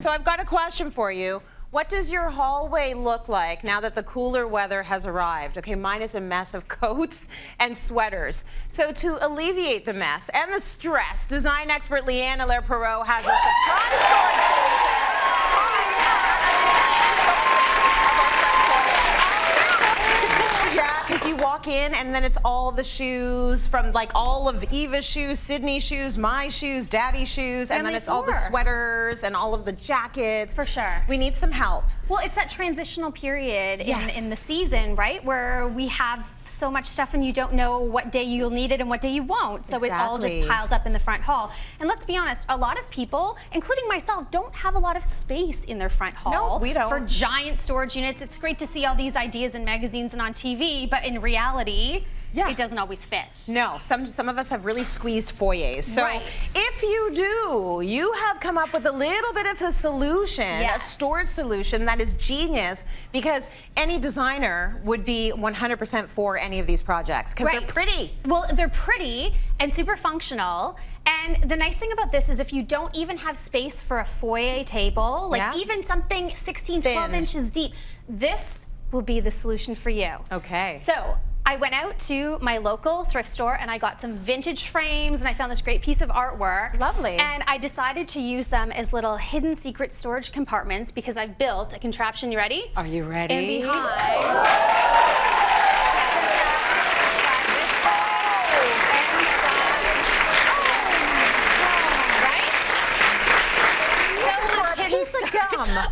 So I've got a question for you. What does your hallway look like now that the cooler weather has arrived? Okay, mine is a mess of coats and sweaters. So to alleviate the mess and the stress, design expert Leigh-Ann Allaire Perrault has a surprise storage solution. Yeah, because you walk in and then it's all the shoes from like all of Eva's shoes, Sydney's shoes, my shoes, Daddy's shoes, and then it's all the sweaters and all of the jackets. For sure. We need some help. Well, it's that transitional period in the season, right? Where we have so much stuff and you don't know what day you'll need it and what day you won't. So it all just piles up in the front hall. And let's be honest, a lot of people, including myself, don't have a lot of space in their front hall. No, we don't. For giant storage units. It's great to see all these ideas in magazines and on TV, but in reality, it doesn't always fit. No, some of us have really squeezed foyers. So if you do, you have come up with a little bit of a solution, a storage solution that is genius, because any designer would be 100% for any of these projects because they're pretty. Well, they're pretty and super functional. And the nice thing about this is if you don't even have space for a foyer table, like even something 16, 12 inches deep, this will be the solution for you. Okay. So I went out to my local thrift store and I got some vintage frames and I found this great piece of artwork. Lovely. And I decided to use them as little hidden secret storage compartments because I've built a contraption. You ready? Are you ready? And behind.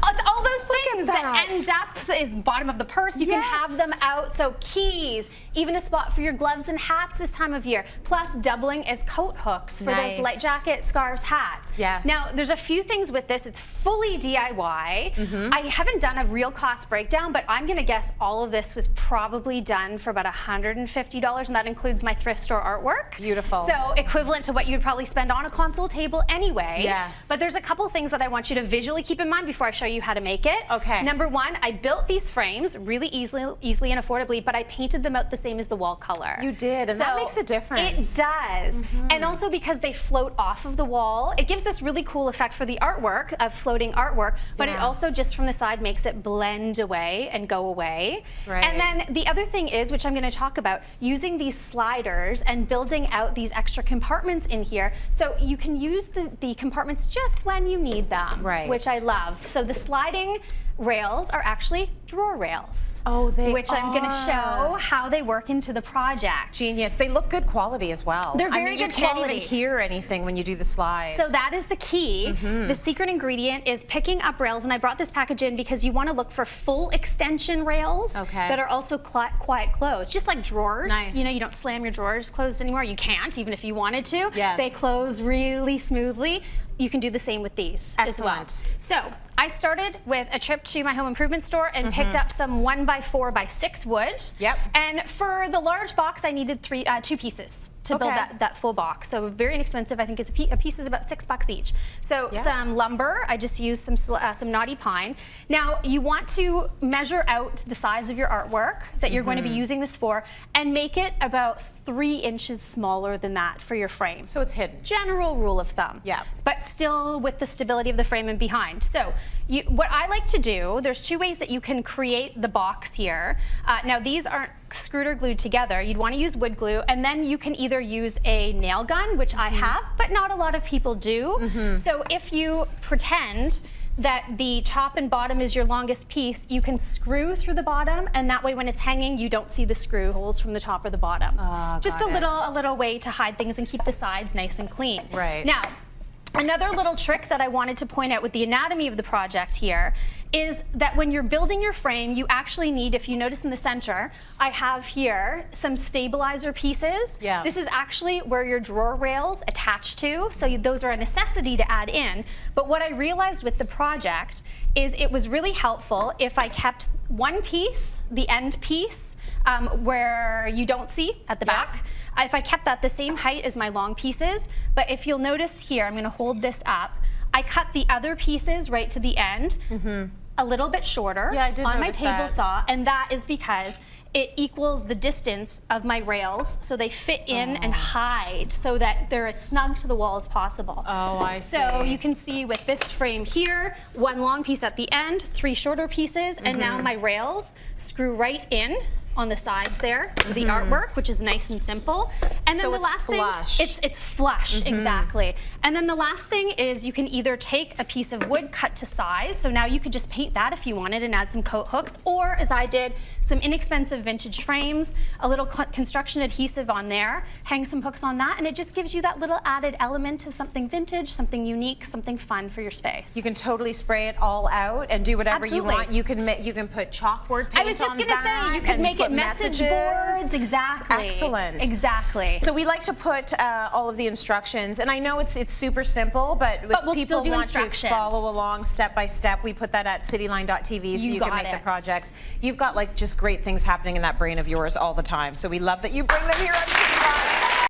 It's all those things that end up at the bottom of the purse. You can have them out. So keys, even a spot for your gloves and hats this time of year, plus doubling as coat hooks for those light jacket, scarves, hats. Now, there's a few things with this. It's fully DIY. I haven't done a real cost breakdown, but I'm going to guess all of this was probably done for about $150, and that includes my thrift store artwork. Beautiful. So equivalent to what you'd probably spend on a console table anyway. But there's a couple things that I want you to visually keep in mind before I show you how to make it. Okay. Number one, I built these frames really easily and affordably, but I painted them out the same as the wall color. You did, and that makes a difference. It does. And also because they float off of the wall, it gives this really cool effect for the artwork of floating artwork, but it also just from the side makes it blend away and go away. That's right. And then the other thing is, which I'm going to talk about, using these sliders and building out these extra compartments in here so you can use the compartments just when you need them, which I love. So the sliding rails are actually drawer rails. Oh, they Which I'm going to show how they work into the project. Genius. They look good quality as well. They're very good quality. You can't even hear anything when you do the slide. So that is the key. The secret ingredient is picking up rails, and I brought this package in because you want to look for full extension rails that are also quiet close, just like drawers. You know, you don't slam your drawers closed anymore. You can't, even if you wanted to. They close really smoothly. You can do the same with these as well. So I started with a trip to my home improvement store and picked up some 1x4x6 wood. And for the large box, I needed two pieces to build that full box. So very inexpensive. I think a piece is about $6 each. So some lumber. I just used some knotty pine. Now you want to measure out the size of your artwork that you're going to be using this for and make it about 3 inches smaller than that for your frame. So it's hidden. General rule of thumb. But still with the stability of the frame and behind. So what I like to do, there's two ways that you can create the box here. Now these aren't screwed or glued together. You'd want to use wood glue, and then you can either use a nail gun, which I have, but not a lot of people do. So if you pretend that the top and bottom is your longest piece, you can screw through the bottom, and that way when it's hanging, you don't see the screw holes from the top or the bottom. Just a little way to hide things and keep the sides nice and clean. Now, another little trick that I wanted to point out with the anatomy of the project here is that when you're building your frame, you actually need, if you notice in the center, I have here some stabilizer pieces. This is actually where your drawer rails attach to, so those are a necessity to add in. But what I realized with the project is it was really helpful if I kept one piece, the end piece, where you don't see at the back, if I kept that the same height as my long pieces. But if you'll notice here, I'm going to hold this up, I cut the other pieces right to the end. a little bit shorter on my table saw, and that is because it equals the distance of my rails, so they fit in and hide so that they're as snug to the wall as possible. Oh, I see. So you can see with this frame here, one long piece at the end, 3 shorter pieces, and now my rails screw right in on the sides there, the artwork, which is nice and simple. And then so the last flush. thing, it's flush, exactly. And then the last thing is you can either take a piece of wood cut to size, so now you could just paint that if you wanted and add some coat hooks, or as I did, some inexpensive vintage frames, a little construction adhesive on there, hang some hooks on that, and it just gives you that little added element of something vintage, something unique, something fun for your space. You can totally spray it all out and do whatever you want. You can put chalkboard paint on that. I was just gonna say, you could make it message boards. Exactly. Excellent. Exactly. So we like to put all of the instructions, and I know it's super simple, but if we'll people still do want to instructions. follow along step by step, we put that at cityline.tv so you can make the projects. You've got like just great things happening in that brain of yours all the time. So we love that you bring them here on Cityline.